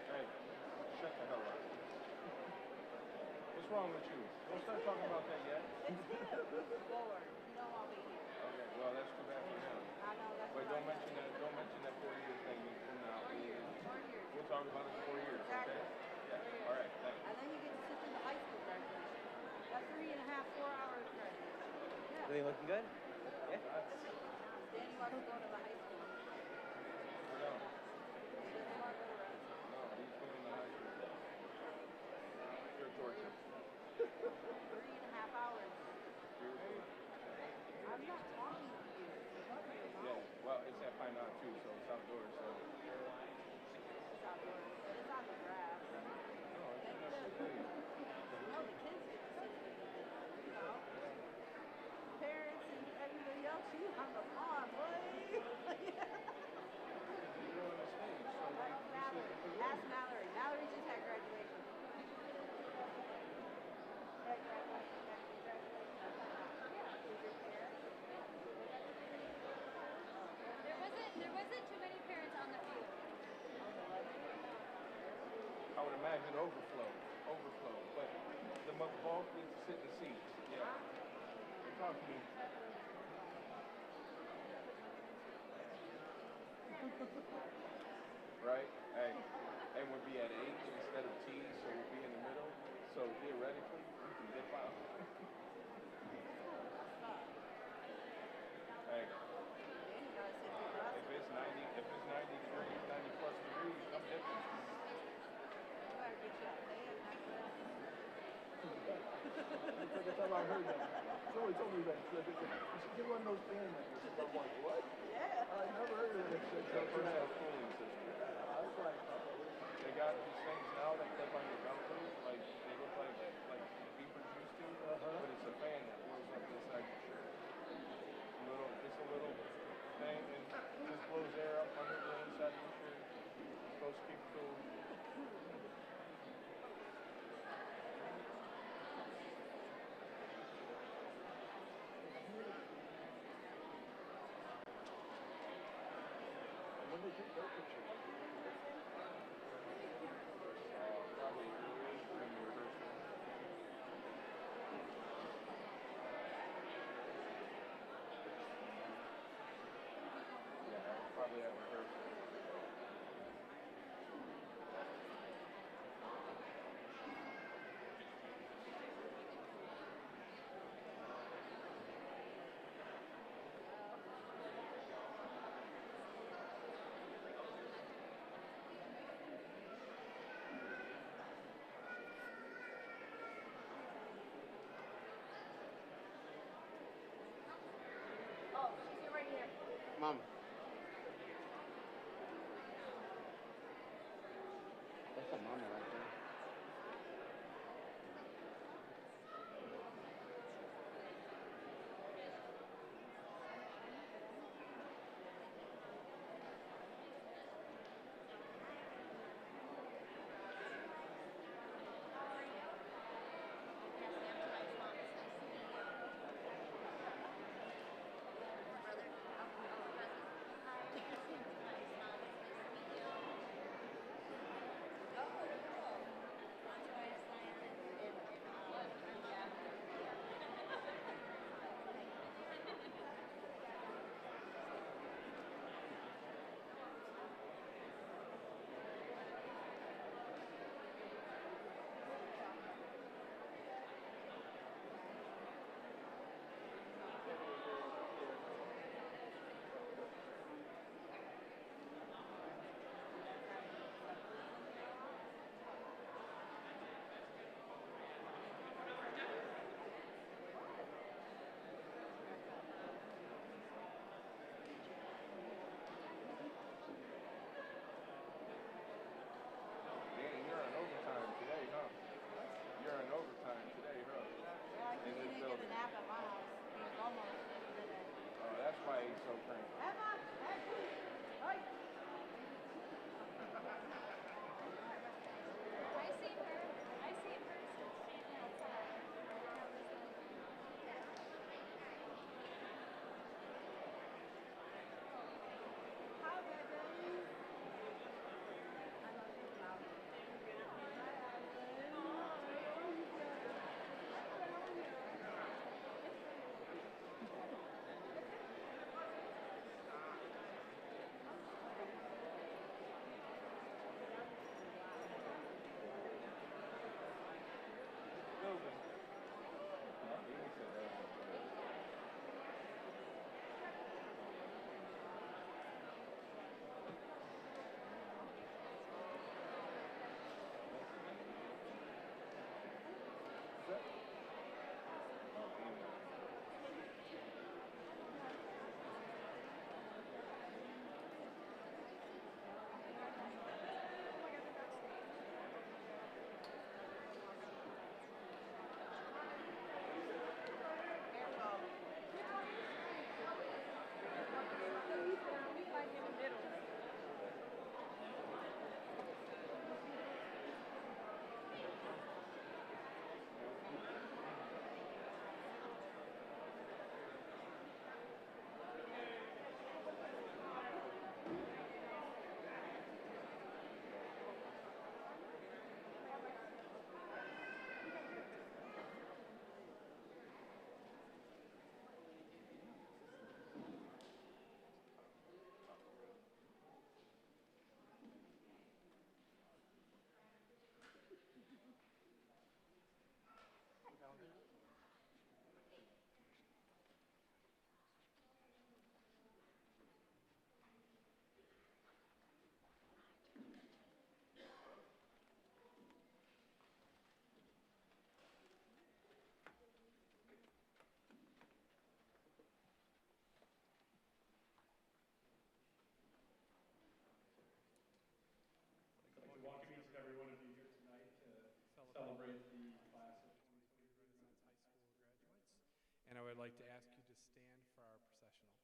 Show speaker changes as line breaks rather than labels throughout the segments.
Hey, shut the hell up. What's wrong with you? Don't start talking about that yet.
It's him. He's bored. He don't want to be here.
Okay, well that's too bad for him.
I know that's.
But don't mention that. Don't mention that 4 years thing from now.
4 years. 4 years.
We'll talk about it in 4 years.
Exactly.
Okay. Yeah. All right. Thanks.
And then you get to sit through the high school graduation. That's 3.5, 4 hours graduation. Yeah.
Really looking good? Yeah.
Danny wants to go to the high school.
I know.
He doesn't want to go to Rose.
No, he's going to high school. Pure torture.
3.5 hours. I'm not talking to you.
Yeah. Well, it's at Pine Knot too, so it's outdoors. So.
It's outdoors. But it's on the grass.
No, it's not city.
No, the kids get to sit in the, you know. Parents and everybody else, you on the lawn, boy.
You're on the stage, so
Ask Mallory. Ask Mallory. Mallory just had graduation. Had graduation.
There wasn't too many parents on the field.
I would imagine overflow, but the bulk needs to sit in the seats. Yeah. Talk to me. Right? Hey, and we'll be at H instead of T, so we'll be in the middle. So theoretically, we can dip out. Hey, if it's 90 degrees, 90 plus degrees, I'm dipping.
It's like the time I heard that. Somebody told me that. You should get one of those fan magnets. I'm like, what?
Yeah.
I never heard of it.
First have cooling system.
I was like,
They got these things now that clip on your belt loop, like they look like beepers used to, but it's a fan that blows up inside your shirt. It's a little thing and just blows air up under the inside of your shirt. It's supposed to keep it cool.
when they get their picture.
Probably when you rehearse. Yeah, probably at rehearsal.
Oh, she's here right here.
Mom. That's a mama right there.
I'd like to ask you to stand for our processional.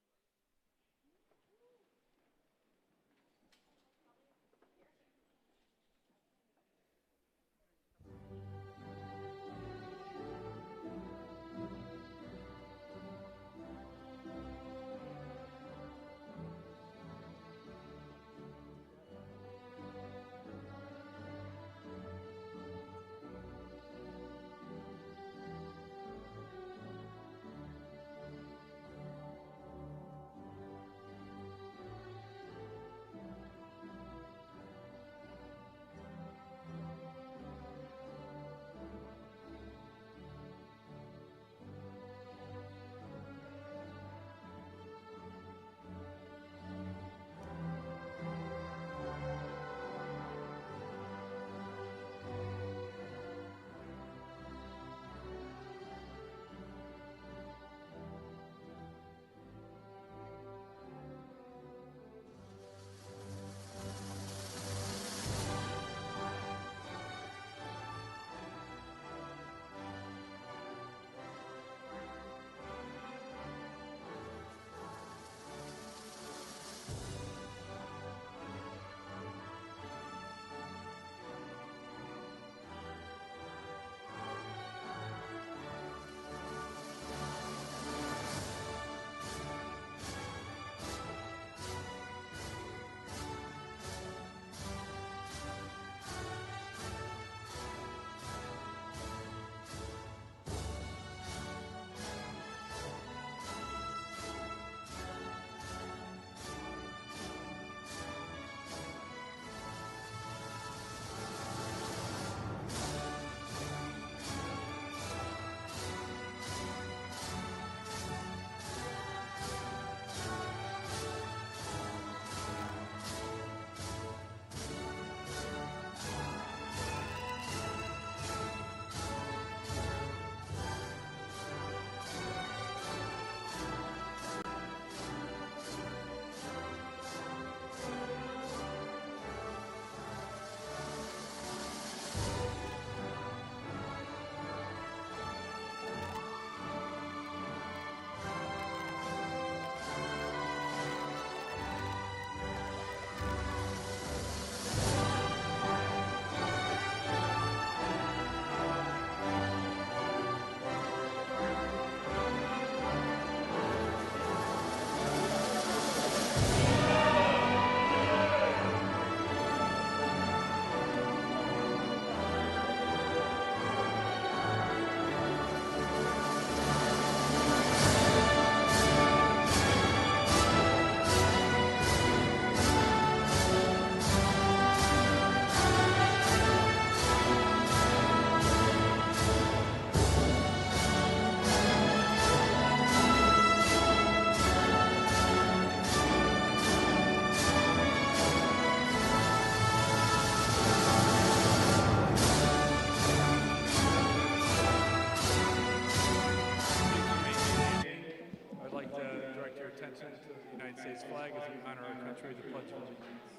I'd like to direct your attention to the United States flag as we honor our country with the Pledge of Allegiance.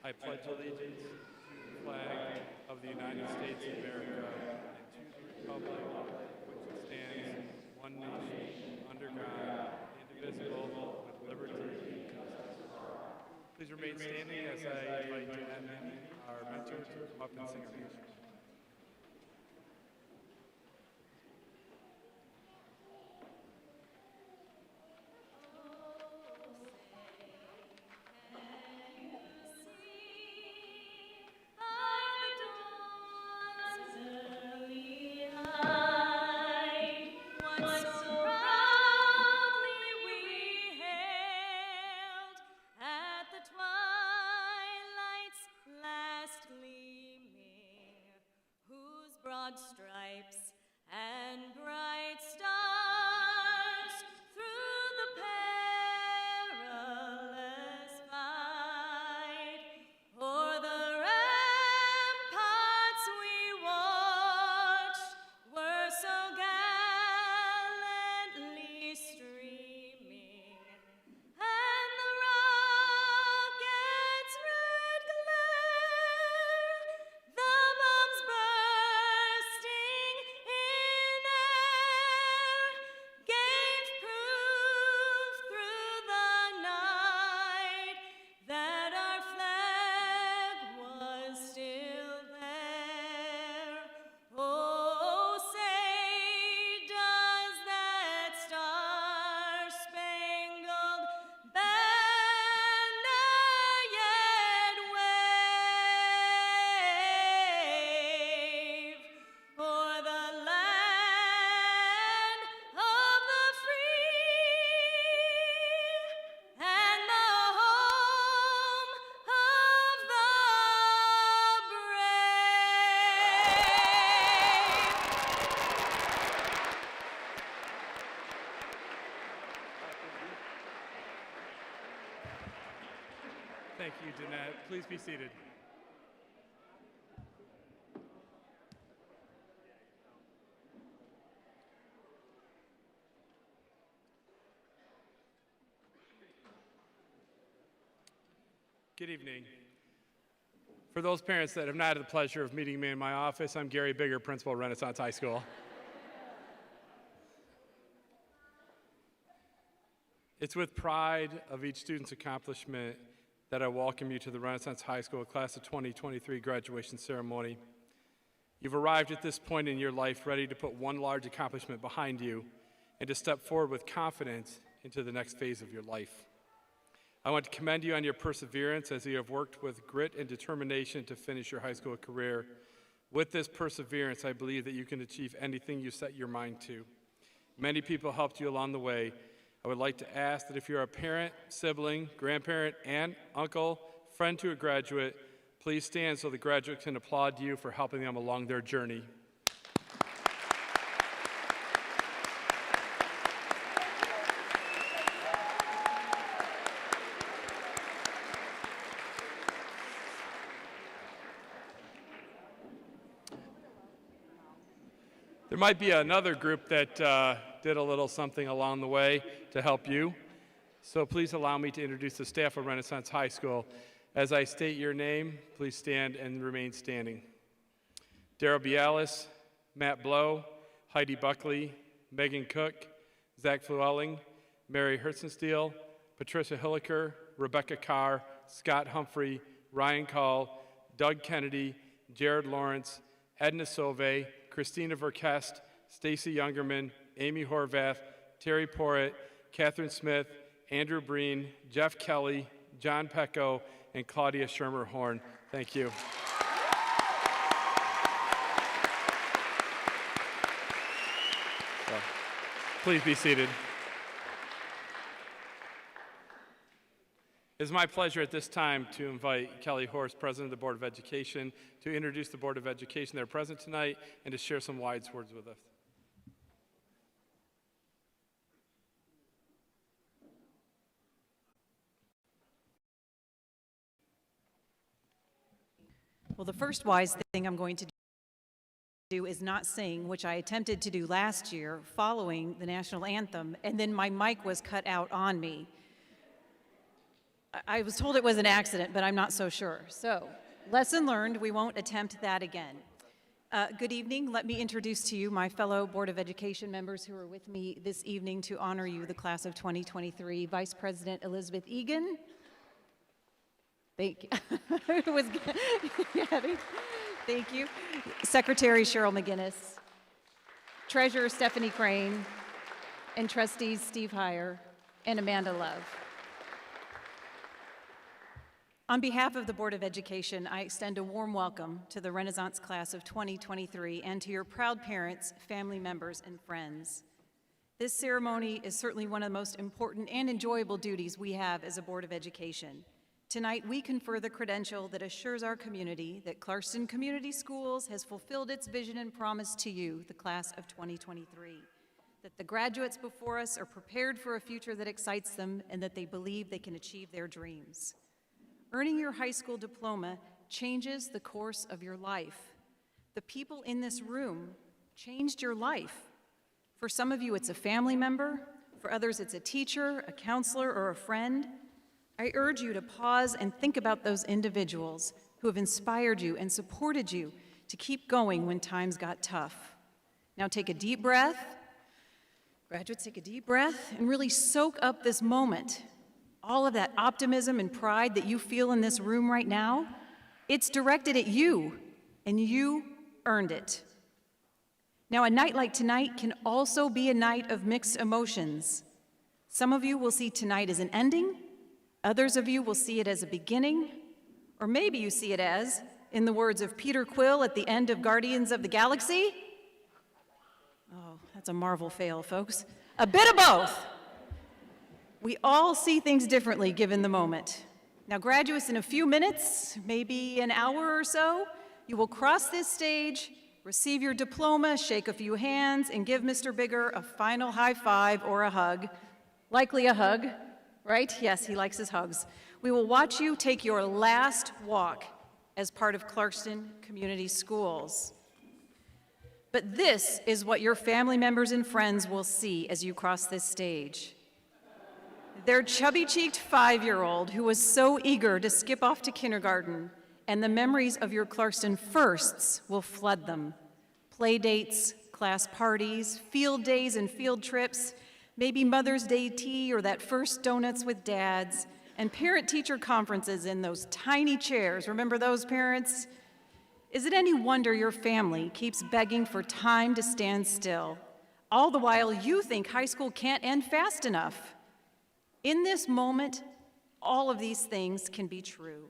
I pledge allegiance to the flag of the United States of America and to the republic which stands one nation, under God, indivisible, with liberty and justice for all. Please remain standing as I invite Jeanette Henry, our mentor, to come up and sing our piece.
Twilight's last gleaming
Thank you, Danette. Please be seated. Good evening. For those parents that have not had the pleasure of meeting me in my office, I'm Gary Bigger, principal of Renaissance High School. It's with pride of each student's accomplishment that I welcome you to the Renaissance High School Class of 2023 graduation ceremony. You've arrived at this point in your life ready to put one large accomplishment behind you and to step forward with confidence into the next phase of your life. I want to commend you on your perseverance as you have worked with grit and determination to finish your high school career. With this perseverance, I believe that you can achieve anything you set your mind to. Many people helped you along the way. I would like to ask that if you're a parent, sibling, grandparent, aunt, uncle, friend to a graduate, please stand so the graduate can applaud you for helping them along their journey. There might be another group that did a little something along the way to help you. So please allow me to introduce the staff of Renaissance High School. As I state your name, please stand and remain standing. Daryl Bialis, Matt Blow, Heidi Buckley, Megan Cook, Zach Flewelling, Mary Herzensteel, Patricia Hilliker, Rebecca Carr, Scott Humphrey, Ryan Call, Doug Kennedy, Jared Lawrence, Edna Sove, Christina Verkest, Stacy Youngerman, Amy Horvath, Terry Porritt, Catherine Smith, Andrew Breen, Jeff Kelly, John Pecco, and Claudia Shermer-Horn. Thank you. So, please be seated. It is my pleasure at this time to invite Kelly Horst, President of the Board of Education, to introduce the Board of Education that are present tonight and to share some wise words with us.
Well, the first wise thing I'm going to do is not sing, which I attempted to do last year following the national anthem, and then my mic was cut out on me. I was told it was an accident, but I'm not so sure. So, lesson learned, we won't attempt that again. Good evening. Let me introduce to you my fellow Board of Education members who are with me this evening to honor you, the class of 2023. Vice President Elizabeth Egan. Thank you. It was good. Thank you. Secretary Cheryl McGinnis, Treasurer Stephanie Crane, and Trustees Steve Heyer and Amanda Love. On behalf of the Board of Education, I extend a warm welcome to the Renaissance class of 2023 and to your proud parents, family members, and friends. This ceremony is certainly one of the most important and enjoyable duties we have as a Board of Education. Tonight, we confer the credential that assures our community that Clarkston Community Schools has fulfilled its vision and promise to you, the class of 2023, that the graduates before us are prepared for a future that excites them and that they believe they can achieve their dreams. Earning your high school diploma changes the course of your life. The people in this room changed your life. For some of you, it's a family member. For others, it's a teacher, a counselor, or a friend. I urge you to pause and think about those individuals who have inspired you and supported you to keep going when times got tough. Now take a deep breath. Graduates, take a deep breath and really soak up this moment. All of that optimism and pride that you feel in this room right now, it's directed at you, and you earned it. Now, a night like tonight can also be a night of mixed emotions. Some of you will see tonight as an ending. Others of you will see it as a beginning, or maybe you see it as, in the words of Peter Quill at the end of Guardians of the Galaxy. Oh, that's a Marvel fail, folks. A bit of both. We all see things differently given the moment. Now, graduates, in a few minutes, maybe an hour or so, you will cross this stage, receive your diploma, shake a few hands, and give Mr. Bigger a final high five or a hug. Likely a hug. Right? Yes, he likes his hugs. We will watch you take your last walk as part of Clarkston Community Schools. But this is what your family members and friends will see as you cross this stage. Their chubby-cheeked 5-year-old who was so eager to skip off to kindergarten, and the memories of your Clarkston firsts will flood them. Play dates, class parties, field days and field trips, maybe Mother's Day tea or that first donuts with dads, and parent-teacher conferences in those tiny chairs. Remember those, parents? Is it any wonder your family keeps begging for time to stand still, all the while you think high school can't end fast enough? In this moment, all of these things can be true.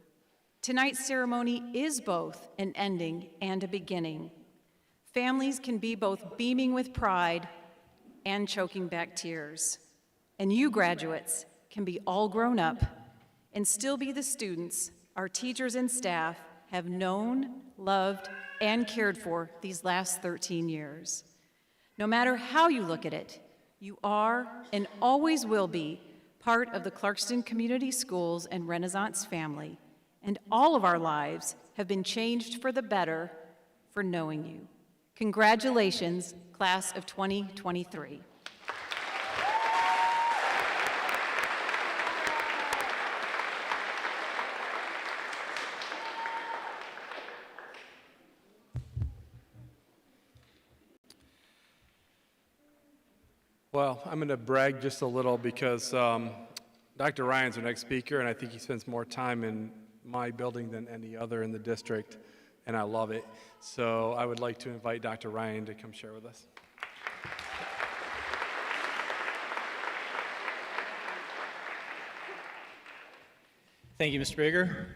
Tonight's ceremony is both an ending and a beginning. Families can be both beaming with pride and choking back tears. And you graduates can be all grown up and still be the students our teachers and staff have known, loved, and cared for these last 13 years. No matter how you look at it, you are and always will be part of the Clarkston Community Schools and Renaissance family, and all of our lives have been changed for the better for knowing you. Congratulations, class of 2023.
Well, I'm going to brag just a little because Dr. Ryan's our next speaker, and I think he spends more time in my building than any other in the district, and I love it. So I would like to invite Dr. Ryan to come share with us.
Thank you, Mr. Bigger.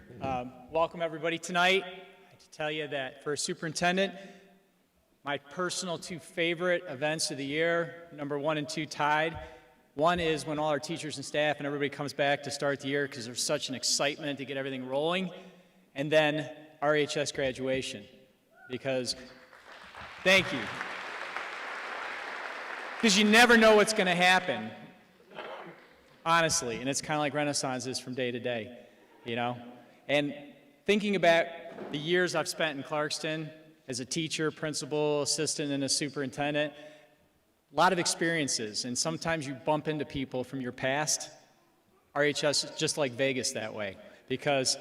Welcome, everybody, tonight. I have to tell you that for a superintendent, my personal 2 favorite events of the year, number 1 and 2 tied. One is when all our teachers and staff and everybody comes back to start the year because there's such an excitement to get everything rolling. And then RHS graduation, because, thank you. Because you never know what's going to happen, honestly. And it's kind of like Renaissance is from day to day, you know? And thinking about the years I've spent in Clarkston, as a teacher, principal, assistant, and a superintendent, a lot of experiences, and sometimes you bump into people from your past. RHS is just like Vegas that way, because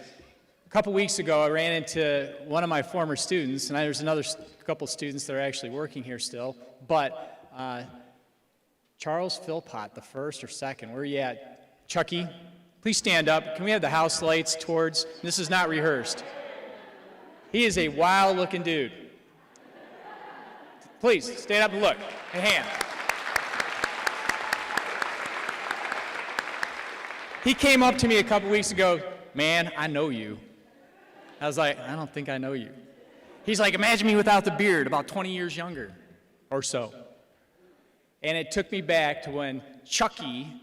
a couple weeks ago I ran into one of my former students, and there's another couple students that are actually working here still, but Charles Philpott, the first or second, where are you at? Chucky, please stand up. Can we have the house lights towards, this is not rehearsed. He is a wild-looking dude. Please, stand up and look. A hand. He came up to me a couple weeks ago, man, I know you. I was like, I don't think I know you. He's like, imagine me without the beard, about 20 years younger or so. And it took me back to when Chucky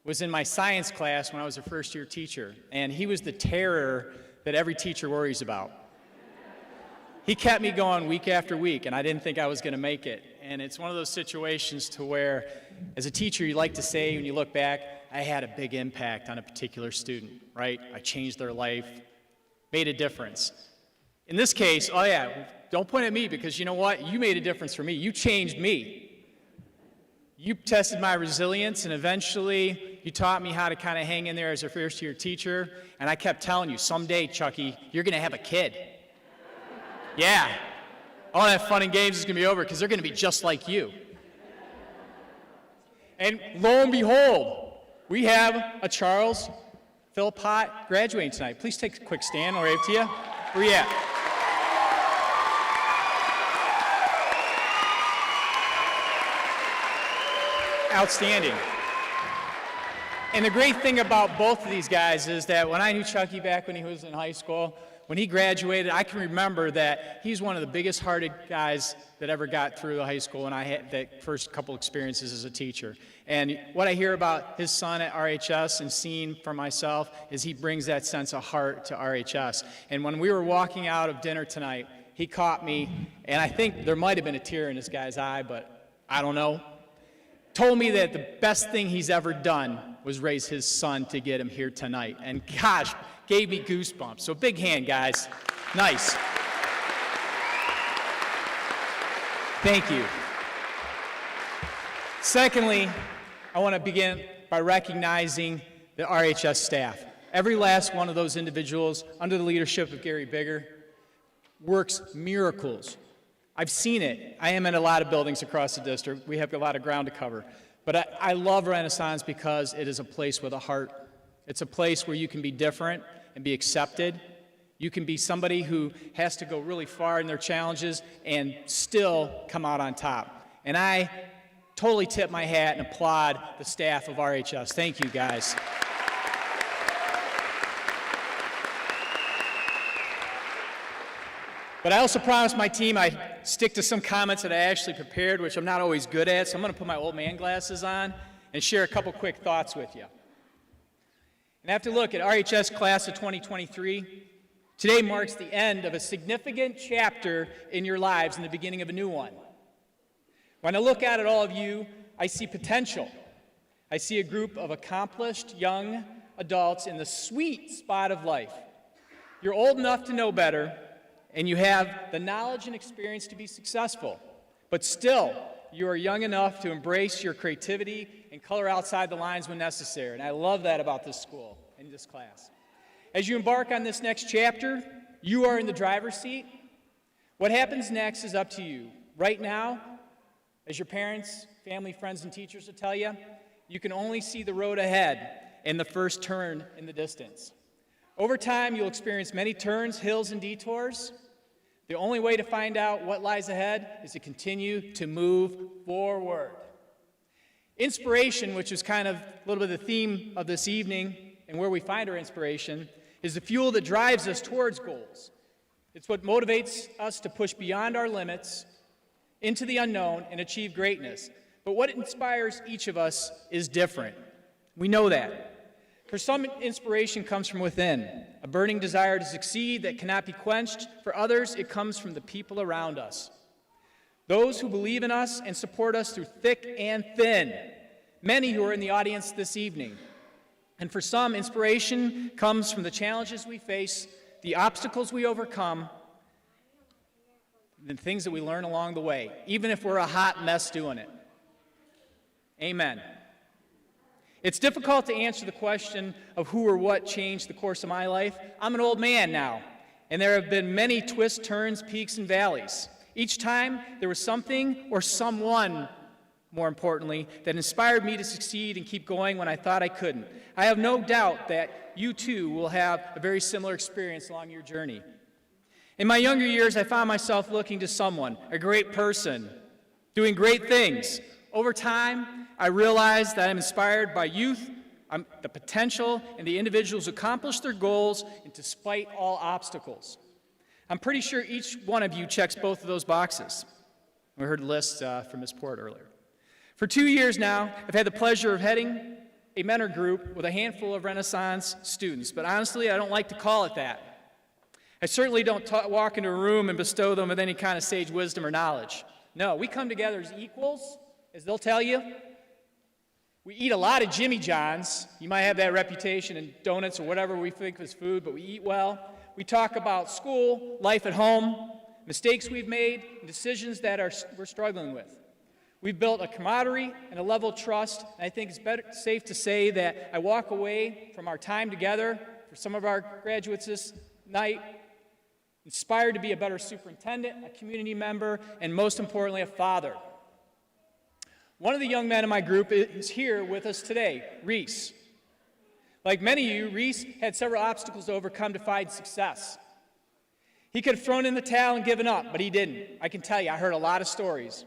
was in my science class when I was a first-year teacher, and he was the terror that every teacher worries about. He kept me going week after week, and I didn't think I was going to make it. And it's one of those situations to where, as a teacher, you like to say, when you look back, I had a big impact on a particular student, right? I changed their life, made a difference. In this case, oh yeah, don't point at me, because you know what? You made a difference for me. You changed me. You tested my resilience, and eventually you taught me how to kind of hang in there as a first-year teacher. And I kept telling you, someday, Chucky, you're going to have a kid. Yeah, all that fun and games is going to be over because they're going to be just like you. And lo and behold, we have a Charles Philpott graduating tonight. Please take a quick stand. I'll wave to you. Where you at? Outstanding. And the great thing about both of these guys is that when I knew Chucky back when he was in high school, when he graduated, I can remember that he's one of the biggest-hearted guys that ever got through the high school when I had that first couple experiences as a teacher. And what I hear about his son at RHS and seeing for myself is he brings that sense of heart to RHS. And when we were walking out of dinner tonight, he caught me, and I think there might have been a tear in this guy's eye, but I don't know. told me that the best thing he's ever done was raise his son to get him here tonight. And gosh, gave me goosebumps. So big hand, guys. Nice. Thank you. Secondly, I want to begin by recognizing the RHS staff. Every last one of those individuals, under the leadership of Gary Bigger, works miracles. I've seen it. I am in a lot of buildings across the district. We have a lot of ground to cover. But I love Renaissance because it is a place with a heart. It's a place where you can be different and be accepted. You can be somebody who has to go really far in their challenges and still come out on top. And I totally tip my hat and applaud the staff of RHS. Thank you, guys. But I also promised my team I'd stick to some comments that I actually prepared, which I'm not always good at, so I'm going to put my old man glasses on and share a couple quick thoughts with you. And I have to look at RHS class of 2023. Today marks the end of a significant chapter in your lives and the beginning of a new one. When I look at all of you, I see potential. I see a group of accomplished young adults in the sweet spot of life. You're old enough to know better, and you have the knowledge and experience to be successful. But still, you are young enough to embrace your creativity and color outside the lines when necessary. And I love that about this school and this class. As you embark on this next chapter, you are in the driver's seat. What happens next is up to you. Right now, as your parents, family, friends, and teachers will tell you, you can only see the road ahead and the first turn in the distance. Over time, you'll experience many turns, hills, and detours. The only way to find out what lies ahead is to continue to move forward. Inspiration, which is kind of a little bit of the theme of this evening and where we find our inspiration, is the fuel that drives us towards goals. It's what motivates us to push beyond our limits into the unknown and achieve greatness. But what inspires each of us is different. We know that. For some, inspiration comes from within, a burning desire to succeed that cannot be quenched. For others, it comes from the people around us. Those who believe in us and support us through thick and thin, many who are in the audience this evening. And for some, inspiration comes from the challenges we face, the obstacles we overcome, and the things that we learn along the way, even if we're a hot mess doing it. Amen. It's difficult to answer the question of who or what changed the course of my life. I'm an old man now, and there have been many twists, turns, peaks, and valleys. Each time, there was something or someone, more importantly, that inspired me to succeed and keep going when I thought I couldn't. I have no doubt that you too will have a very similar experience along your journey. In my younger years, I found myself looking to someone, a great person, doing great things. Over time, I realized that I'm inspired by youth, the potential, and the individuals who accomplish their goals, and despite all obstacles. I'm pretty sure each one of you checks both of those boxes. We heard lists from Ms. Port earlier. For 2 years now, I've had the pleasure of heading a mentor group with a handful of Renaissance students, but honestly, I don't like to call it that. I certainly don't walk into a room and bestow them with any kind of sage wisdom or knowledge. No, we come together as equals, as they'll tell you. We eat a lot of Jimmy John's. You might have that reputation in donuts or whatever we think is food, but we eat well. We talk about school, life at home, mistakes we've made, and decisions that we're struggling with. We've built a camaraderie and a level of trust, and I think it's safe to say that I walk away from our time together, for some of our graduates this night, inspired to be a better superintendent, a community member, and most importantly, a father. One of the young men in my group is here with us today, Reese. Like many of you, Reese had several obstacles to overcome to find success. He could have thrown in the towel and given up, but he didn't. I can tell you, I heard a lot of stories.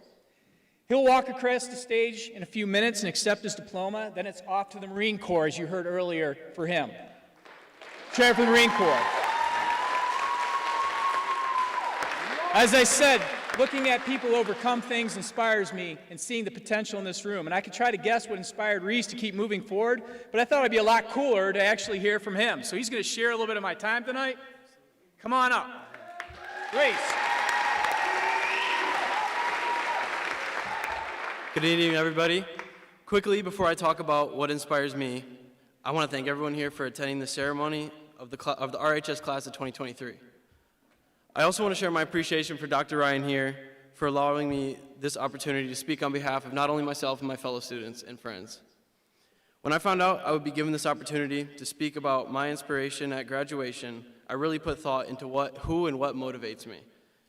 He'll walk across the stage in a few minutes and accept his diploma, then it's off to the Marine Corps, as you heard earlier, for him. Chair for the Marine Corps. As I said, looking at people overcome things inspires me, and seeing the potential in this room. And I could try to guess what inspired Reese to keep moving forward, but I thought it'd be a lot cooler to actually hear from him. So he's going to share a little bit of my time tonight. Come on up. Reese.
Good evening, everybody. Quickly, before I talk about what inspires me, I want to thank everyone here for attending the ceremony of the RHS class of 2023. I also want to share my appreciation for Dr. Ryan here for allowing me this opportunity to speak on behalf of not only myself and my fellow students and friends. When I found out I would be given this opportunity to speak about my inspiration at graduation, I really put thought into who and what motivates me.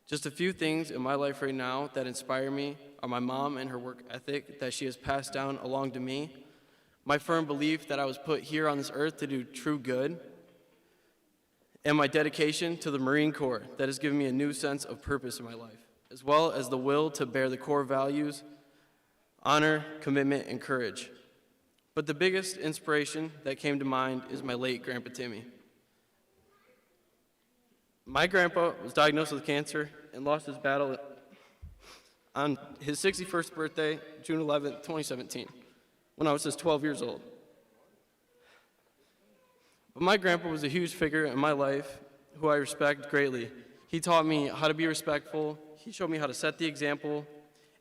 Just a few things in my life right now that inspire me are my mom and her work ethic that she has passed down along to me, my firm belief that I was put here on this earth to do true good, and my dedication to the Marine Corps that has given me a new sense of purpose in my life, as well as the will to bear the core values, honor, commitment, and courage. But the biggest inspiration that came to mind is my late Grandpa Timmy. My grandpa was diagnosed with cancer and lost his battle on his 61st birthday, June 11, 2017, when I was just 12 years old. But my grandpa was a huge figure in my life who I respect greatly. He taught me how to be respectful, he showed me how to set the example,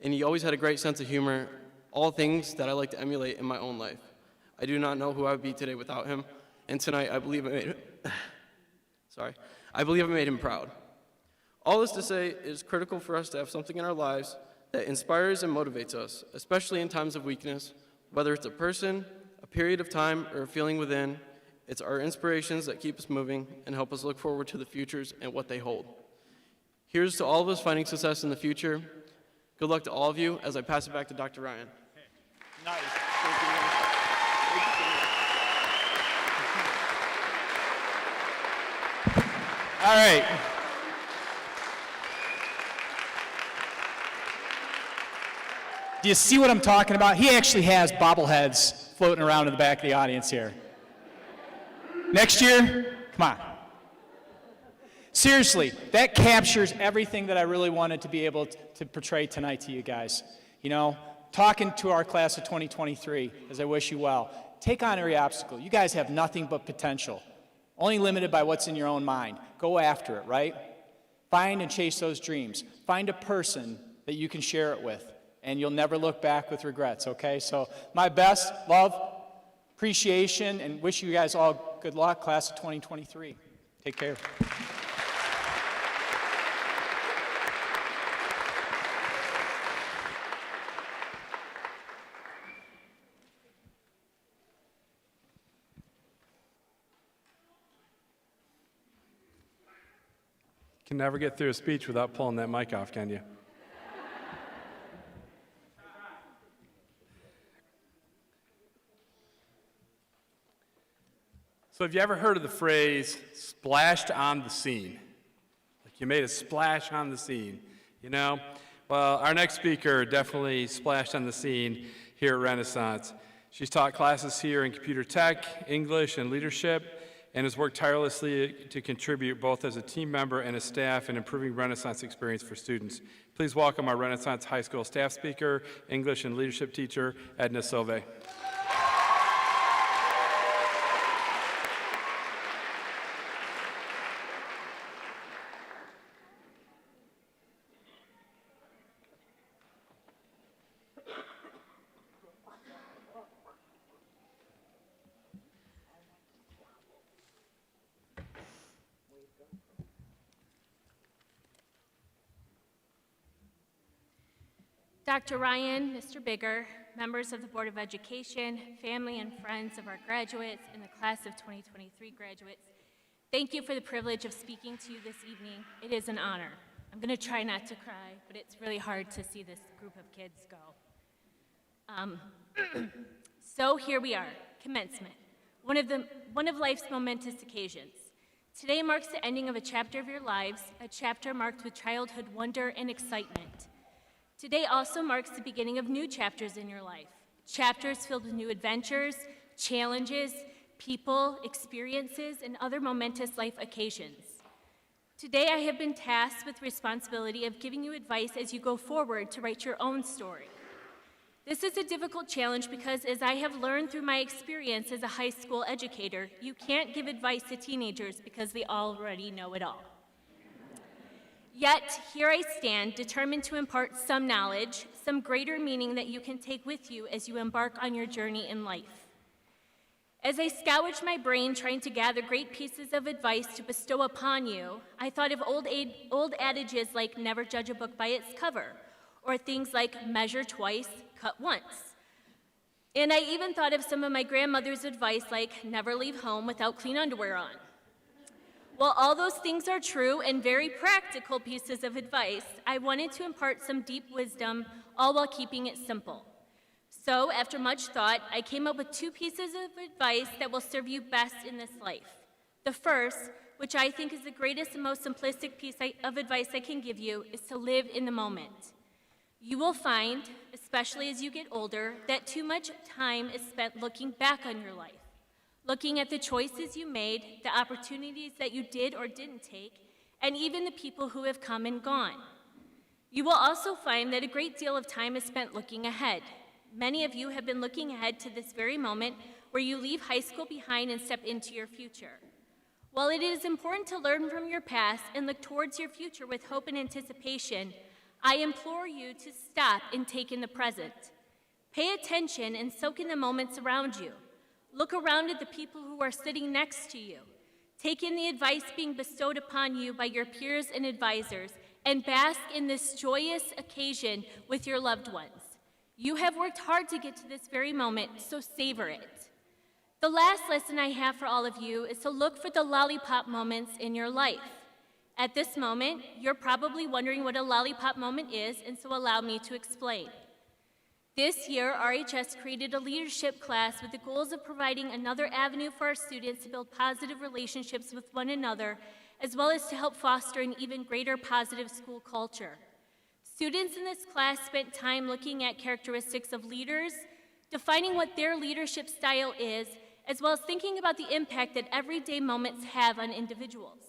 and he always had a great sense of humor, all things that I like to emulate in my own life. I do not know who I would be today without him, and tonight I believe I made him proud. All this to say, it is critical for us to have something in our lives that inspires and motivates us, especially in times of weakness, whether it's a person, a period of time, or a feeling within. It's our inspirations that keep us moving and help us look forward to the futures and what they hold. Here's to all of us finding success in the future. Good luck to all of you as I pass it back to Dr. Ryan.
Nice. All right. Do you see what I'm talking about? He actually has bobbleheads floating around in the back of the audience here. Next year, come on. Seriously, that captures everything that I really wanted to be able to portray tonight to you guys. You know, talking to our class of 2023, as I wish you well, take on every obstacle. You guys have nothing but potential, only limited by what's in your own mind. Go after it, right? Find and chase those dreams. Find a person that you can share it with, and you'll never look back with regrets, okay? So my best, love, appreciation, and wish you guys all good luck, class of 2023. Take care.
Can never get through a speech without pulling that mic off, can you? So have you ever heard of the phrase, splashed on the scene? Like you made a splash on the scene, you know? Well, our next speaker definitely splashed on the scene here at Renaissance. She's taught classes here in computer tech, English, and leadership, and has worked tirelessly to contribute both as a team member and a staff in improving Renaissance experience for students. Please welcome our Renaissance High School staff speaker, English and leadership teacher, Edna Silve.
Dr. Ryan, Mr. Bigger, members of the Board of Education, family and friends of our graduates and the class of 2023 graduates, thank you for the privilege of speaking to you this evening. It is an honor. I'm going to try not to cry, but it's really hard to see this group of kids go. So here we are, commencement, one of life's momentous occasions. Today marks the ending of a chapter of your lives, a chapter marked with childhood wonder and excitement. Today also marks the beginning of new chapters in your life, chapters filled with new adventures, challenges, people, experiences, and other momentous life occasions. Today I have been tasked with the responsibility of giving you advice as you go forward to write your own story. This is a difficult challenge because, as I have learned through my experience as a high school educator, you can't give advice to teenagers because they already know it all. Yet, here I stand, determined to impart some knowledge, some greater meaning that you can take with you as you embark on your journey in life. As I scourged my brain trying to gather great pieces of advice to bestow upon you, I thought of old adages like never judge a book by its cover, or things like measure twice, cut once. And I even thought of some of my grandmother's advice like never leave home without clean underwear on. While all those things are true and very practical pieces of advice, I wanted to impart some deep wisdom, all while keeping it simple. So, after much thought, I came up with 2 pieces of advice that will serve you best in this life. The first, which I think is the greatest and most simplistic piece of advice I can give you, is to live in the moment. You will find, especially as you get older, that too much time is spent looking back on your life, looking at the choices you made, the opportunities that you did or didn't take, and even the people who have come and gone. You will also find that a great deal of time is spent looking ahead. Many of you have been looking ahead to this very moment where you leave high school behind and step into your future. While it is important to learn from your past and look towards your future with hope and anticipation, I implore you to stop and take in the present. Pay attention and soak in the moments around you. Look around at the people who are sitting next to you. Take in the advice being bestowed upon you by your peers and advisors, and bask in this joyous occasion with your loved ones. You have worked hard to get to this very moment, so savor it. The last lesson I have for all of you is to look for the lollipop moments in your life. At this moment, you're probably wondering what a lollipop moment is, and so allow me to explain. This year, RHS created a leadership class with the goals of providing another avenue for our students to build positive relationships with one another, as well as to help foster an even greater positive school culture. Students in this class spent time looking at characteristics of leaders, defining what their leadership style is, as well as thinking about the impact that everyday moments have on individuals.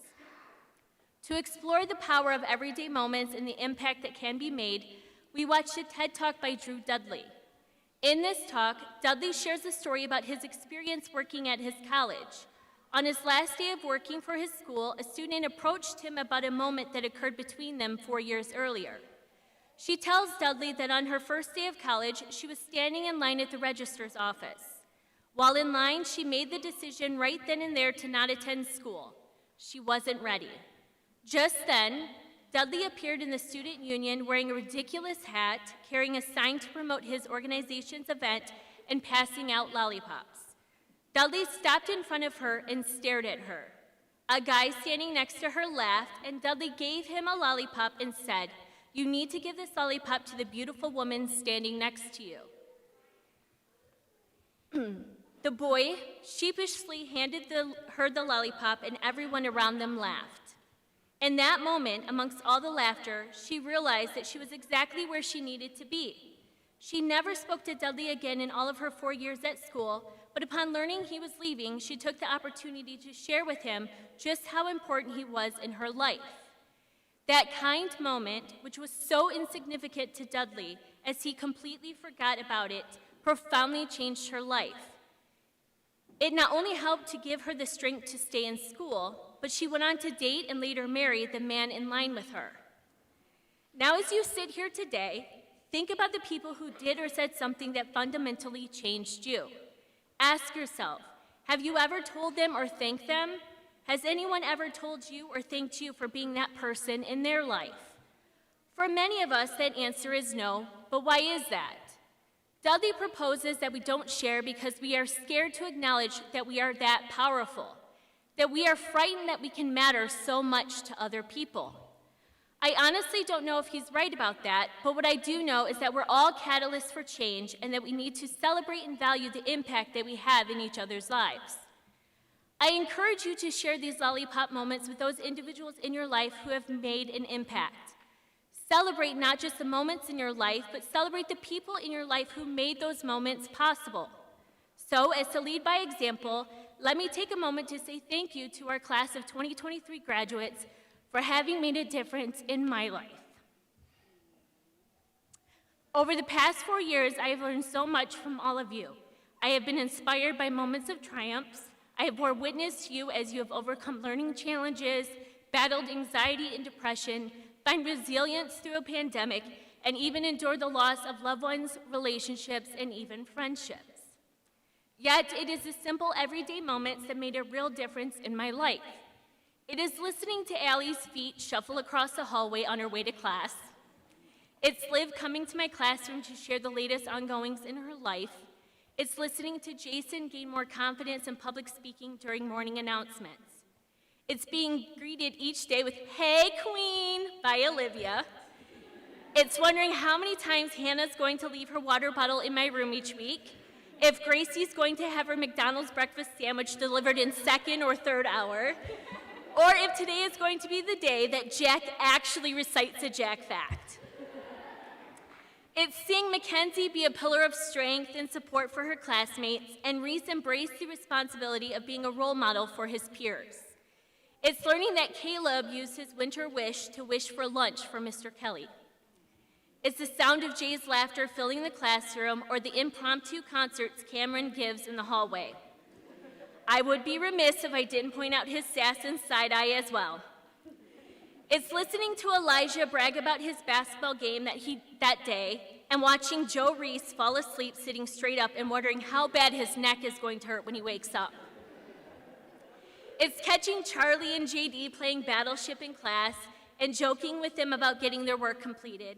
To explore the power of everyday moments and the impact that can be made, we watched a TED Talk by Drew Dudley. In this talk, Dudley shares a story about his experience working at his college. On his last day of working for his school, a student approached him about a moment that occurred between them 4 years earlier. She tells Dudley that on her first day of college, she was standing in line at the registrar's office. While in line, she made the decision right then and there to not attend school. She wasn't ready. Just then, Dudley appeared in the student union wearing a ridiculous hat, carrying a sign to promote his organization's event, and passing out lollipops. Dudley stopped in front of her and stared at her. A guy standing next to her laughed, and Dudley gave him a lollipop and said, "You need to give this lollipop to the beautiful woman standing next to you." The boy sheepishly handed her the lollipop, and everyone around them laughed. In that moment, amongst all the laughter, she realized that she was exactly where she needed to be. She never spoke to Dudley again in all of her 4 years at school, but upon learning he was leaving, she took the opportunity to share with him just how important he was in her life. That kind moment, which was so insignificant to Dudley as he completely forgot about it, profoundly changed her life. It not only helped to give her the strength to stay in school, but she went on to date and later marry the man in line with her. Now, as you sit here today, think about the people who did or said something that fundamentally changed you. Ask yourself, have you ever told them or thanked them? Has anyone ever told you or thanked you for being that person in their life? For many of us, that answer is no, but why is that? Dudley proposes that we don't share because we are scared to acknowledge that we are that powerful, that we are frightened that we can matter so much to other people. I honestly don't know if he's right about that, but what I do know is that we're all catalysts for change and that we need to celebrate and value the impact that we have in each other's lives. I encourage you to share these lollipop moments with those individuals in your life who have made an impact. Celebrate not just the moments in your life, but celebrate the people in your life who made those moments possible. So, as to lead by example, let me take a moment to say thank you to our class of 2023 graduates for having made a difference in my life. Over the past 4 years, I have learned so much from all of you. I have been inspired by moments of triumphs. I have bore witness to you as you have overcome learning challenges, battled anxiety and depression, find resilience through a pandemic, and even endure the loss of loved ones, relationships, and even friendships. Yet, it is the simple everyday moments that made a real difference in my life. It is listening to Allie's feet shuffle across the hallway on her way to class. It's Liv coming to my classroom to share the latest ongoings in her life. It's listening to Jason gain more confidence in public speaking during morning announcements. It's being greeted each day with, "Hey, Queen," by Olivia. It's wondering how many times Hannah's going to leave her water bottle in my room each week, if Gracie's going to have her McDonald's breakfast sandwich delivered in second or third hour, or if today is going to be the day that Jack actually recites a Jack fact. It's seeing Mackenzie be a pillar of strength and support for her classmates, and Reese embrace the responsibility of being a role model for his peers. It's learning that Caleb used his winter wish to wish for lunch for Mr. Kelly. It's the sound of Jay's laughter filling the classroom, or the impromptu concerts Cameron gives in the hallway. I would be remiss if I didn't point out his sass and side eye as well. It's listening to Elijah brag about his basketball game that day, and watching Joe Reese fall asleep sitting straight up and wondering how bad his neck is going to hurt when he wakes up. It's catching Charlie and JD playing Battleship in class and joking with them about getting their work completed.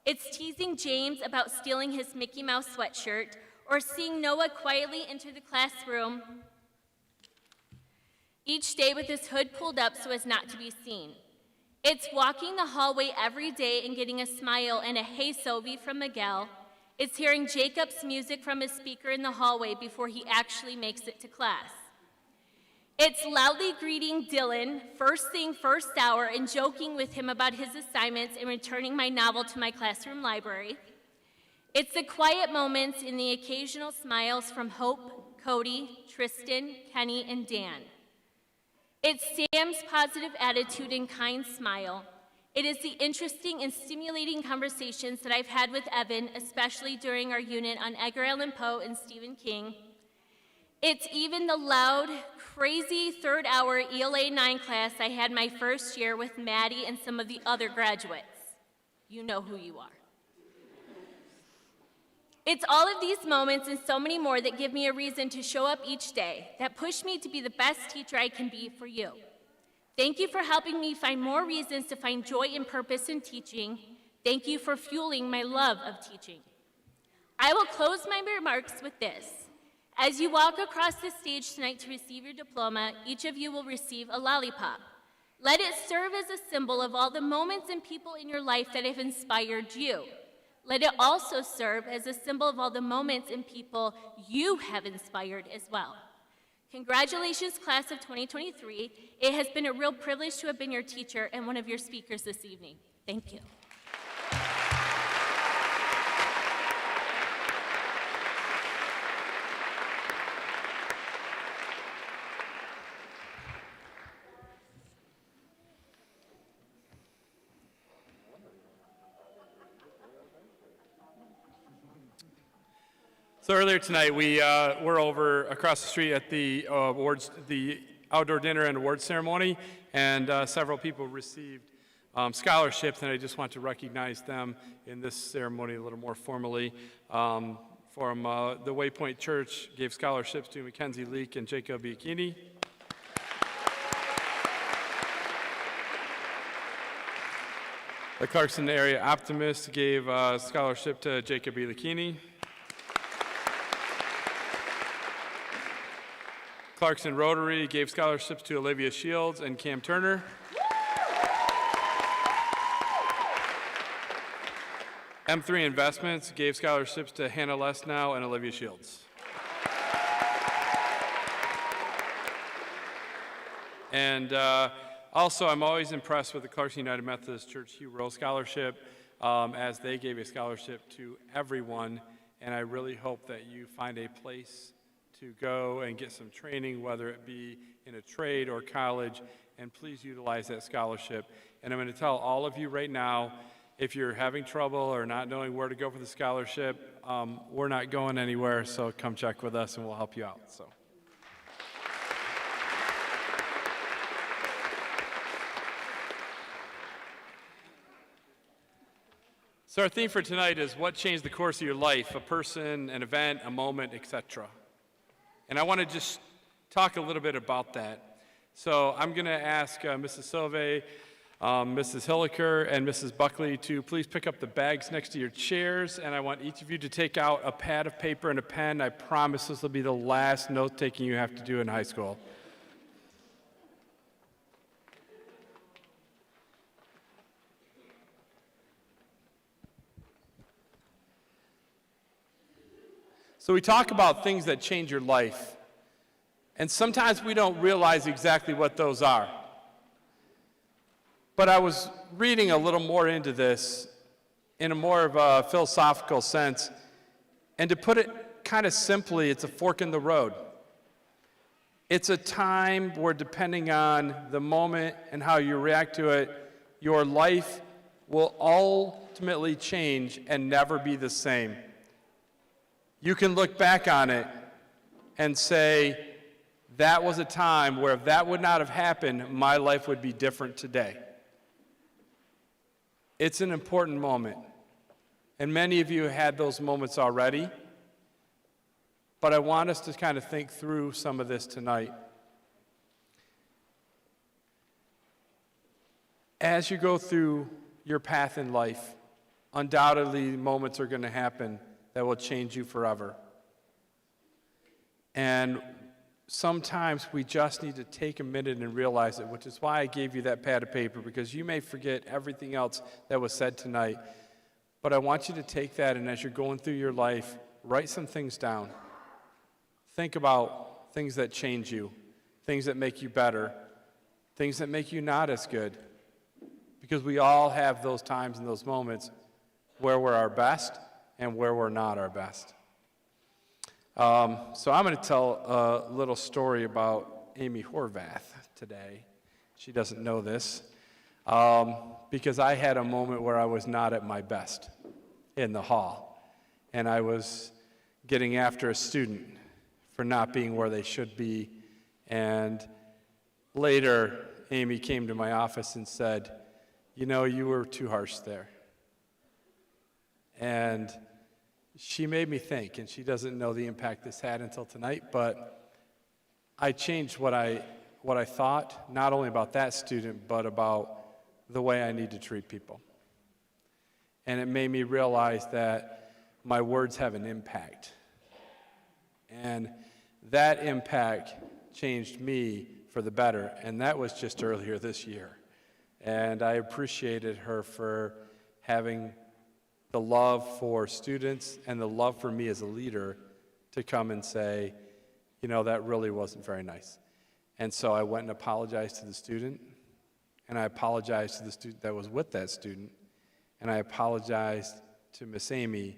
It's teasing James about stealing his Mickey Mouse sweatshirt, or seeing Noah quietly enter the classroom each day with his hood pulled up so as not to be seen. It's walking the hallway every day and getting a smile and a "Hey, Sophie" from Miguel. It's hearing Jacob's music from his speaker in the hallway before he actually makes it to class. It's loudly greeting Dylan, first thing, first hour, and joking with him about his assignments and returning my novel to my classroom library. It's the quiet moments and the occasional smiles from Hope, Cody, Tristan, Kenny, and Dan. It's Sam's positive attitude and kind smile. It is the interesting and stimulating conversations that I've had with Evan, especially during our unit on Edgar Allan Poe and Stephen King. It's even the loud, crazy third-hour ELA 9 class I had my first year with Maddie and some of the other graduates. You know who you are. It's all of these moments and so many more that give me a reason to show up each day, that push me to be the best teacher I can be for you. Thank you for helping me find more reasons to find joy and purpose in teaching. Thank you for fueling my love of teaching. I will close my remarks with this. As you walk across the stage tonight to receive your diploma, each of you will receive a lollipop. Let it serve as a symbol of all the moments and people in your life that have inspired you. Let it also serve as a symbol of all the moments and people you have inspired as well. Congratulations, class of 2023. It has been a real privilege to have been your teacher and one of your speakers this evening. Thank you.
So earlier tonight, we were over across the street at the the outdoor dinner and awards ceremony, and several people received scholarships, and I just want to recognize them in this ceremony a little more formally. From the Waypoint Church gave scholarships to Mackenzie Leak and Jacob Biacchini. The Clarkson Area Optimist gave a scholarship to Jacob Biacchini. Clarkson Rotary gave scholarships to Olivia Shields and Cam Turner. M3 Investments gave scholarships to Hannah Lesnow and Olivia Shields. And also, I'm always impressed with the Clarkson United Methodist Church Hugh Rowe Scholarship, as they gave a scholarship to everyone, and I really hope that you find a place to go and get some training, whether it be in a trade or college, and please utilize that scholarship. And I'm going to tell all of you right now, if you're having trouble or not knowing where to go for the scholarship, we're not going anywhere, so come check with us and we'll help you out. So. So our theme for tonight is what changed the course of your life, a person, an event, a moment, etc. And I want to just talk a little bit about that. So I'm going to ask Mrs. Silve, Mrs. Hilliker, and Mrs. Buckley to please pick up the bags next to your chairs, and I want each of you to take out a pad of paper and a pen. I promise this will be the last note-taking you have to do in high school. So we talk about things that change your life, and sometimes we don't realize exactly what those are. But I was reading a little more into this in a more of a philosophical sense, and to put it kind of simply, it's a fork in the road. It's a time where, depending on the moment and how you react to it, your life will ultimately change and never be the same. You can look back on it and say, that was a time where if that would not have happened, my life would be different today. It's an important moment. And many of you had those moments already. But I want us to kind of think through some of this tonight. As you go through your path in life, undoubtedly moments are going to happen that will change you forever. And sometimes we just need to take a minute and realize it, which is why I gave you that pad of paper, because you may forget everything else that was said tonight. But I want you to take that, and as you're going through your life, write some things down. Think about things that change you, things that make you better, things that make you not as good. Because we all have those times and those moments where we're our best and where we're not our best. So I'm going to tell a little story about Amy Horvath today. She doesn't know this, because I had a moment where I was not at my best in the hall, and I was getting after a student for not being where they should be, and later Amy came to my office and said, you know, you were too harsh there. And she made me think, and she doesn't know the impact this had until tonight, but I changed what I thought, not only about that student, but about the way I need to treat people. And it made me realize that my words have an impact. And that impact changed me for the better, and that was just earlier this year. And I appreciated her for having the love for students and the love for me as a leader to come and say, you know, that really wasn't very nice. And so I went and apologized to the student, and I apologized to the student that was with that student, and I apologized to Miss Amy,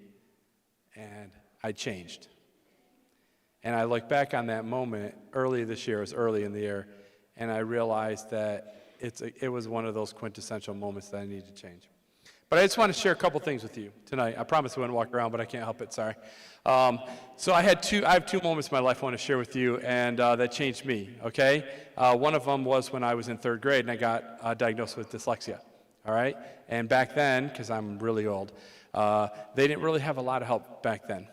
and I changed. And I look back on that moment early this year, it was early in the year, and I realized that it was one of those quintessential moments that I needed to change. But I just want to share a couple things with you tonight. I promised I wouldn't walk around, but I can't help it, sorry. So I have two moments in my life I want to share with you, and that changed me, okay? One of them was when I was in third grade, and I got diagnosed with dyslexia, all right? And back then, because I'm really old, they didn't really have a lot of help back then.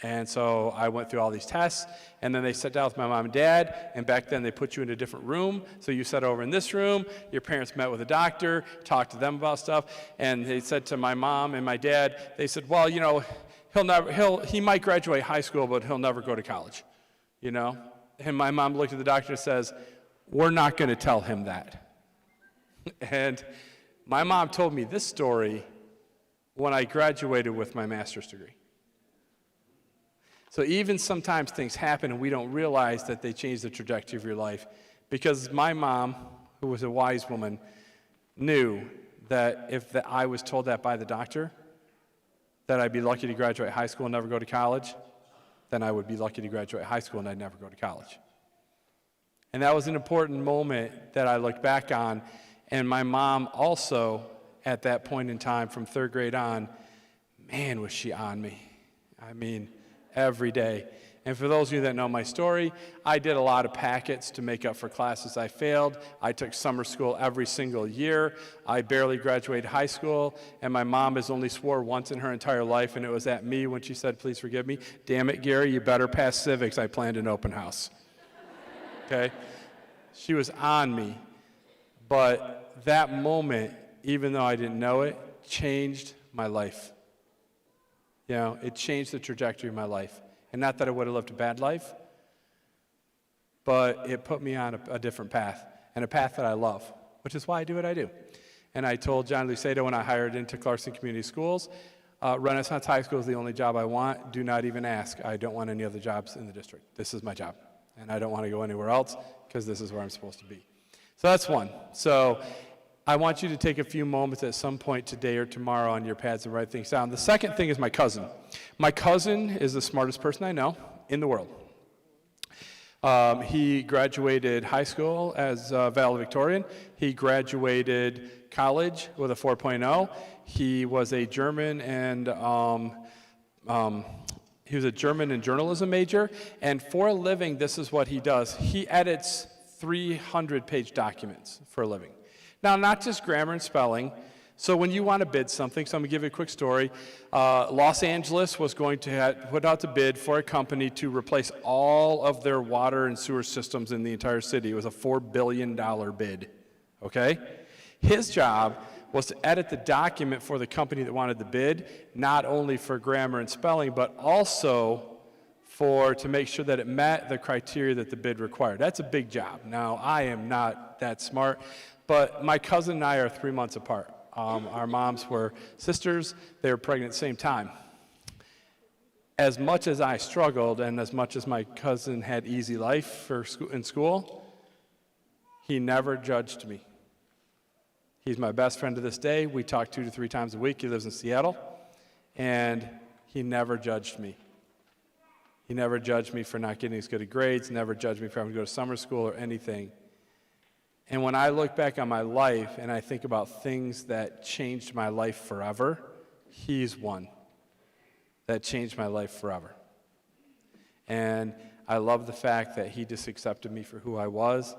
And so I went through all these tests, and then they sat down with my mom and dad, and back then they put you in a different room. So you sat over in this room, your parents met with a doctor, talked to them about stuff, and they said to my mom and my dad, they said, well, you know, he might graduate high school, but he'll never go to college, you know? And my mom looked at the doctor and says, we're not going to tell him that. And my mom told me this story when I graduated with my master's degree. So even sometimes things happen and we don't realize that they change the trajectory of your life. Because my mom, who was a wise woman, knew that if I was told that by the doctor, that I'd be lucky to graduate high school and never go to college, then I would be lucky to graduate high school and I'd never go to college. And that was an important moment that I look back on. And my mom also, at that point in time, from third grade on, man, was she on me. I mean, every day. And for those of you that know my story, I did a lot of packets to make up for classes I failed. I took summer school every single year. I barely graduated high school, and my mom has only swore once in her entire life, and it was at me when she said, "Please forgive me. Damn it, Gary, you better pass civics. I planned an open house." Okay? She was on me. But that moment, even though I didn't know it, changed my life. You know, it changed the trajectory of my life. And not that I would have lived a bad life, but it put me on a different path, and a path that I love, which is why I do what I do. And I told John Lucedo when I hired into Clarkson Community Schools, Renaissance High School is the only job I want. Do not even ask. I don't want any other jobs in the district. This is my job, and I don't want to go anywhere else because this is where I'm supposed to be. So that's one. So I want you to take a few moments at some point today or tomorrow on your pads and write things down. The second thing is my cousin. My cousin is the smartest person I know in the world. He graduated high school as valedictorian. He graduated college with a 4.0. He was a German and he was a German and journalism major. And for a living, this is what he does. He edits 300-page documents for a living. Now, not just grammar and spelling. So when you want to bid something, so I'm going to give you a quick story. Los Angeles was going to put out to bid for a company to replace all of their water and sewer systems in the entire city. It was a $4 billion bid, okay? His job was to edit the document for the company that wanted the bid, not only for grammar and spelling, but also to make sure that it met the criteria that the bid required. That's a big job. Now, I am not that smart, but my cousin and I are 3 months apart. Our moms were sisters. They were pregnant at the same time. As much as I struggled and as much as my cousin had easy life in school, he never judged me. He's my best friend to this day. We talk 2 to 3 times a week. He lives in Seattle, and he never judged me. He never judged me for not getting as good at grades, never judged me for having to go to summer school or anything. And when I look back on my life and I think about things that changed my life forever, he's one that changed my life forever. And I love the fact that he just accepted me for who I was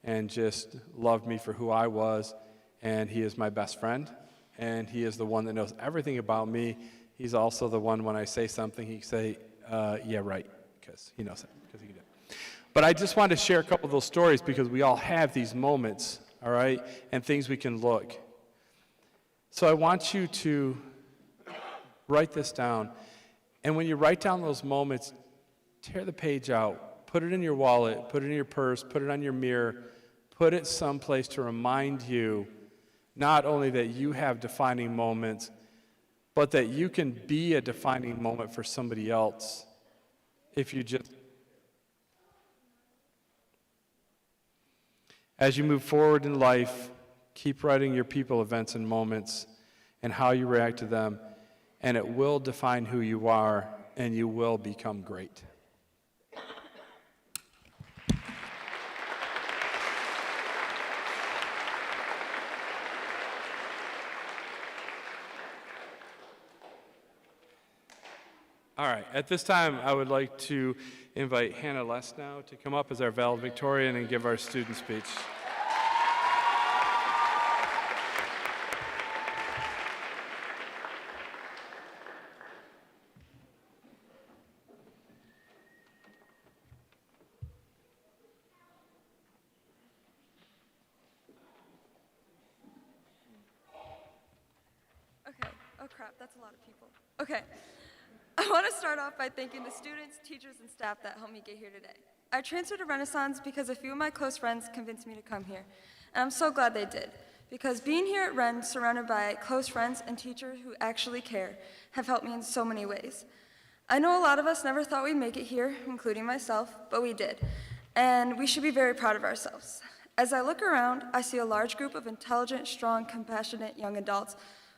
and just loved me for who I was. And he is my best friend, and he is the one that knows everything about me. He's also the one, when I say something, he can say, yeah, right, because he knows it, because he can do it. But I just wanted to share a couple of those stories because we all have these moments, all right, and things we can look. So I want you to write this down. And when you write down those moments, tear the page out, put it in your wallet, put it in your purse, put it on your mirror, put it someplace to remind you not only that you have defining moments, but that you can be a defining moment for somebody else if you just... As you move forward in life, keep writing your people, events, and moments and how you react to them, and it will define who you are, and you will become great. All right, at this time, I would like to invite Hannah Lesnow to come up as our valedictorian and give our student speech.
Okay, oh crap, that's a lot of people. Okay. I want to start off by thanking the students, teachers, and staff that helped me get here today. I transferred to Renaissance because a few of my close friends convinced me to come here, and I'm so glad they did, because being here at Ren, surrounded by close friends and teachers who actually care, have helped me in so many ways. I know a lot of us never thought we'd make it here, including myself, but we did, and we should be very proud of ourselves. As I look around, I see a large group of intelligent, strong, compassionate young adults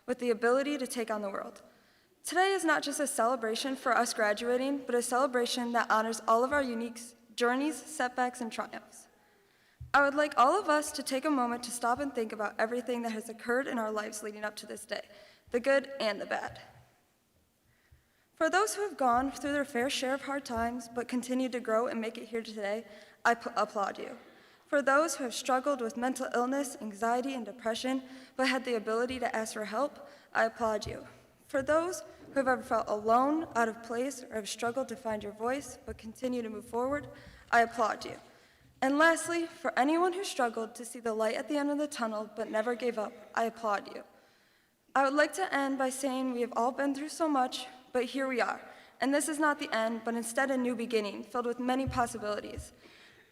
with the ability to take on the world. Today is not just a celebration for us graduating, but a celebration that honors all of our unique journeys, setbacks, and triumphs. I would like all of us to take a moment to stop and think about everything that has occurred in our lives leading up to this day, the good and the bad. For those who have gone through their fair share of hard times but continue to grow and make it here today, I applaud you. For those who have struggled with mental illness, anxiety, and depression but had the ability to ask for help, I applaud you. For those who have ever felt alone, out of place, or have struggled to find your voice but continue to move forward, I applaud you. And lastly, for anyone who struggled to see the light at the end of the tunnel but never gave up, I applaud you. I would like to end by saying we have all been through so much, but here we are. And this is not the end, but instead a new beginning, filled with many possibilities.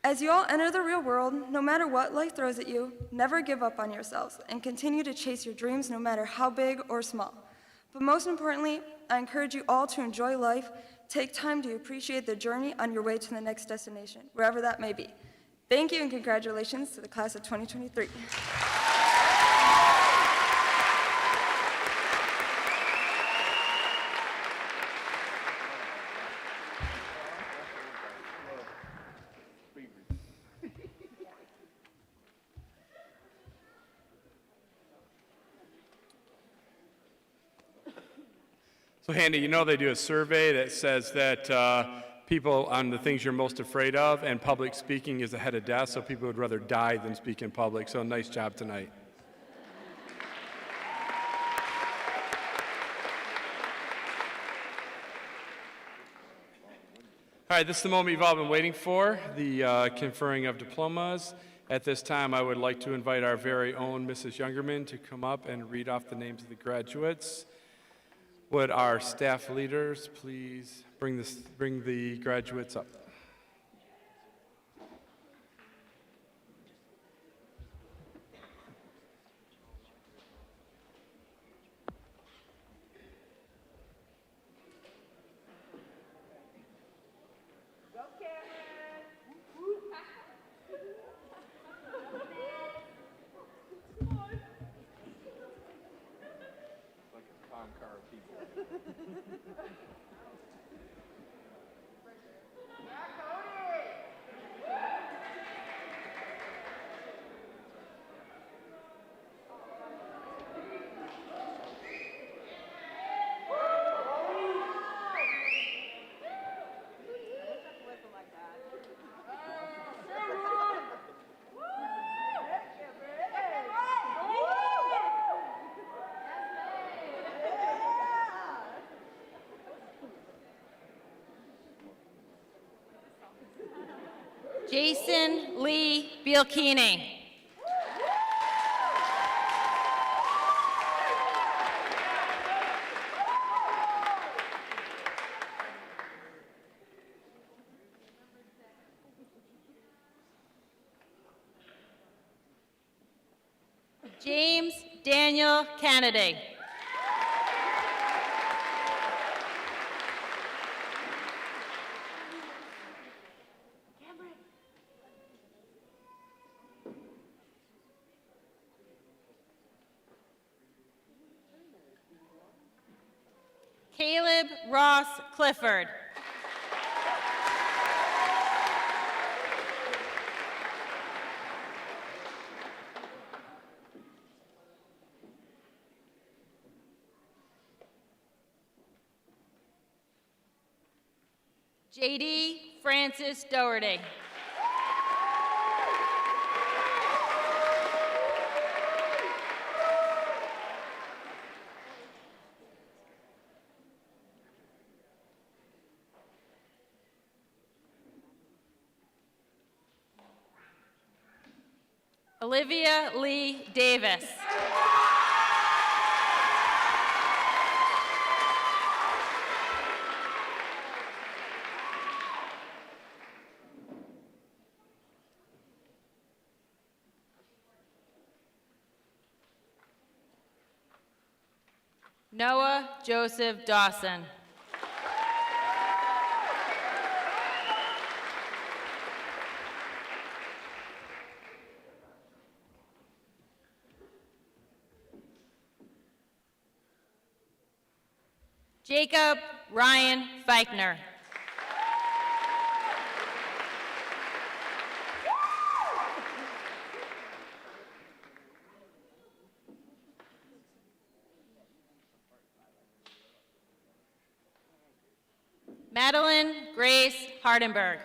As you all enter the real world, no matter what life throws at you, never give up on yourselves and continue to chase your dreams no matter how big or small. But most importantly, I encourage you all to enjoy life. Take time to appreciate the journey on your way to the next destination, wherever that may be. Thank you and congratulations to the class of 2023.
So Handy, you know they do a survey that says that people on the things you're most afraid of, and public speaking is ahead of death, so people would rather die than speak in public. So nice job tonight. All right, this is the moment you've all been waiting for, the conferring of diplomas. At this time, I would like to invite our very own Mrs. Youngerman to come up and read off the names of the graduates. Would our staff leaders please bring the graduates up?
Jason Lee Bielkini. James Daniel Kennedy. Caleb Ross Clifford. JD Francis Doherty. Olivia Lee Davis. Noah Joseph Dawson. Jacob Ryan Feichner. Madeline Grace Hardenberg.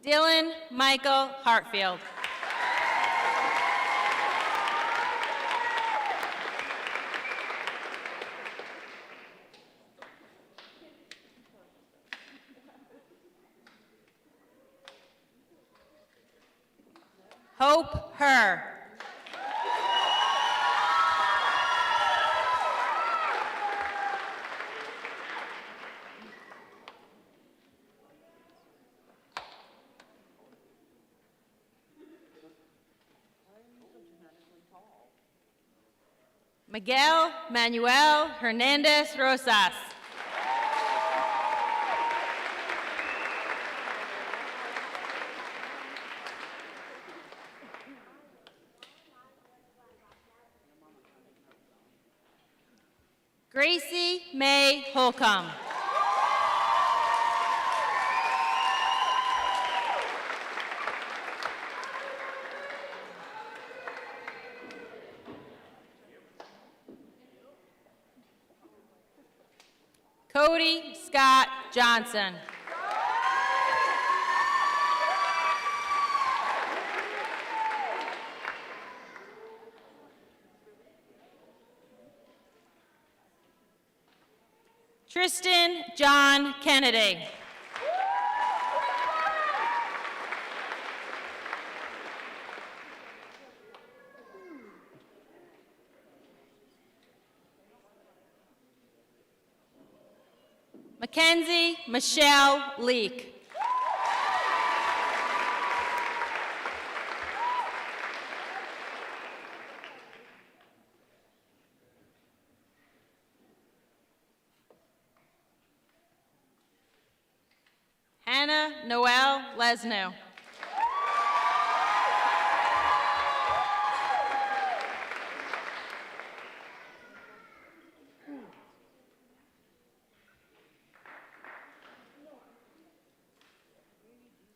Dylan Michael Hartfield. Hope Her. Miguel Manuel Hernandez Rosas. Gracie May Holcomb. Cody Scott Johnson. Tristan John Kennedy. Mackenzie Michelle Leak. Hannah Noel Lesnew.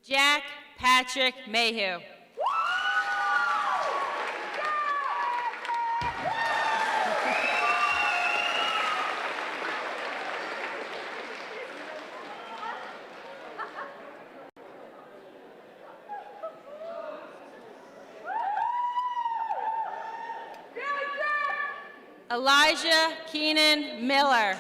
Jack Patrick Mayhew. Elijah Keenan Miller.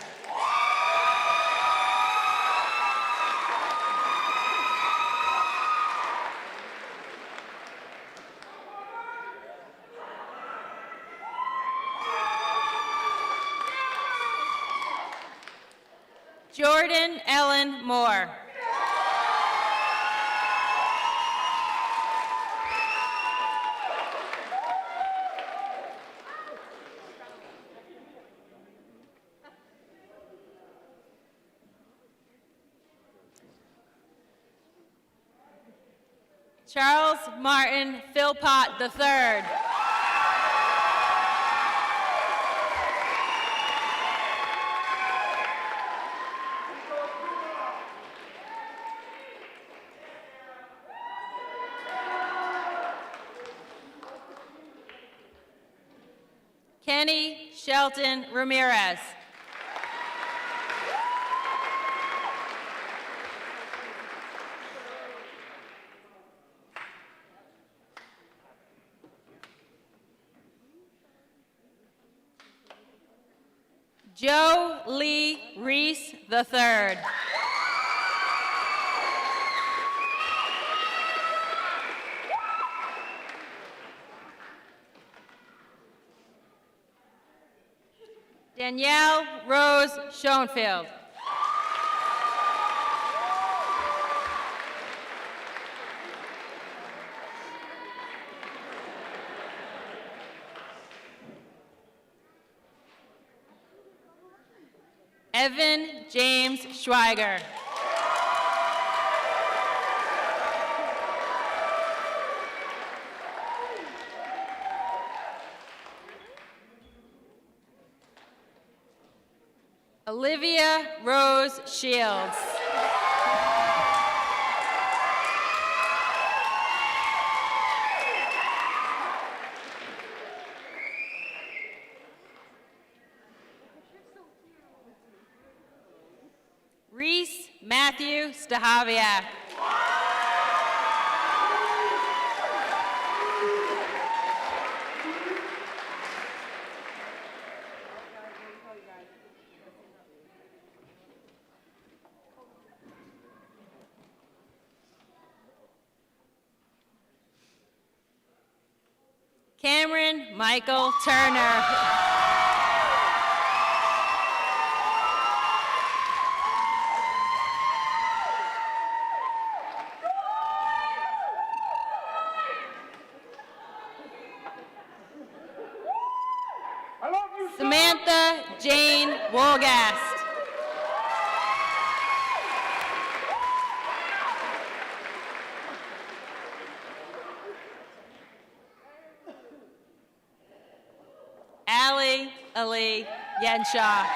Jordan Ellen Moore. Charles Martin Philpott III. Kenny Shelton Ramirez. Joe Lee Reese III. Danielle Rose Schoenfield. Evan James Schweiger. Olivia Rose Shields. Matthew Stahaviak. Cameron Michael Turner. Samantha Jane Wolgast. Allie Ali Yenshaw.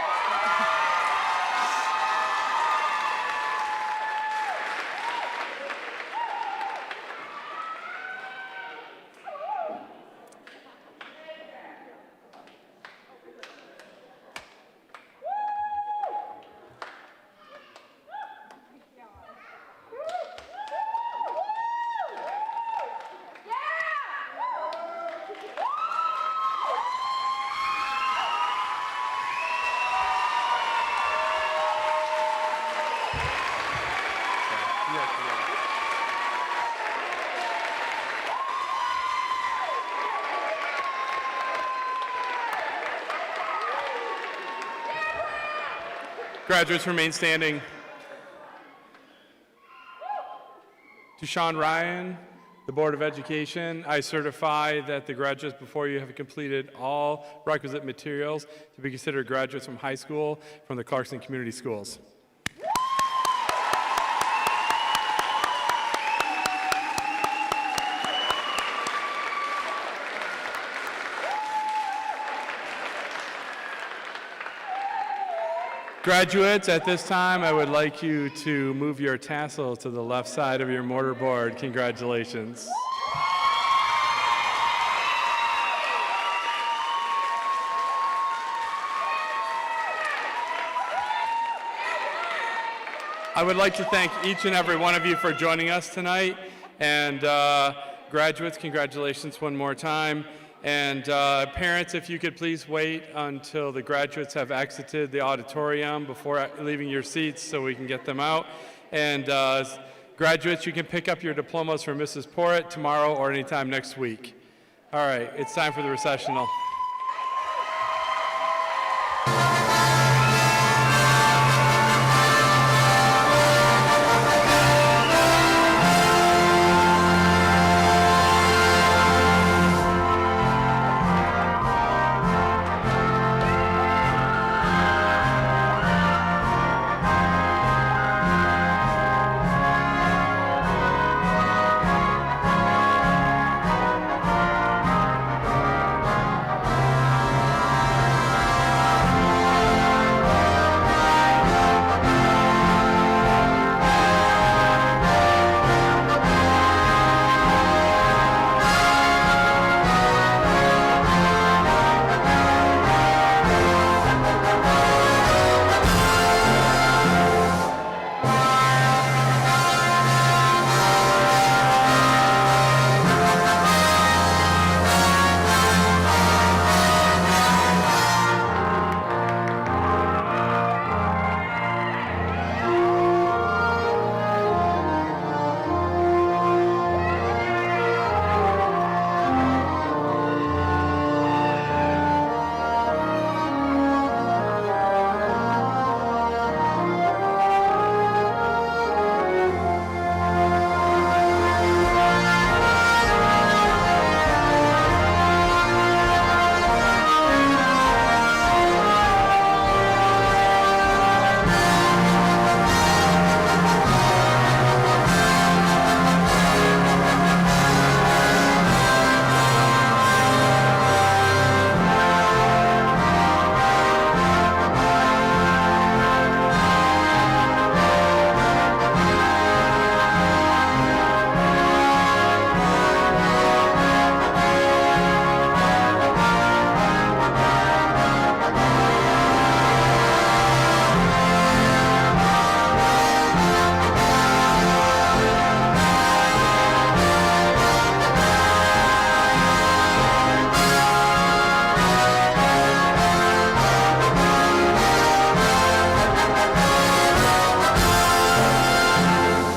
Graduates remain standing. To Sean Ryan, the Board of Education, I certify that the graduates before you have completed all requisite materials to be considered graduates from high school from the Clarkson Community Schools. Graduates, at this time, I would like you to move your tassel to the left side of your mortarboard. Congratulations. I would like to thank each and every one of you for joining us tonight. And graduates, congratulations one more time. And parents, if you could please wait until the graduates have exited the auditorium before leaving your seats so we can get them out. And graduates, you can pick up your diplomas from Mrs. Porritt tomorrow or anytime next week. All right, it's time for the recessional.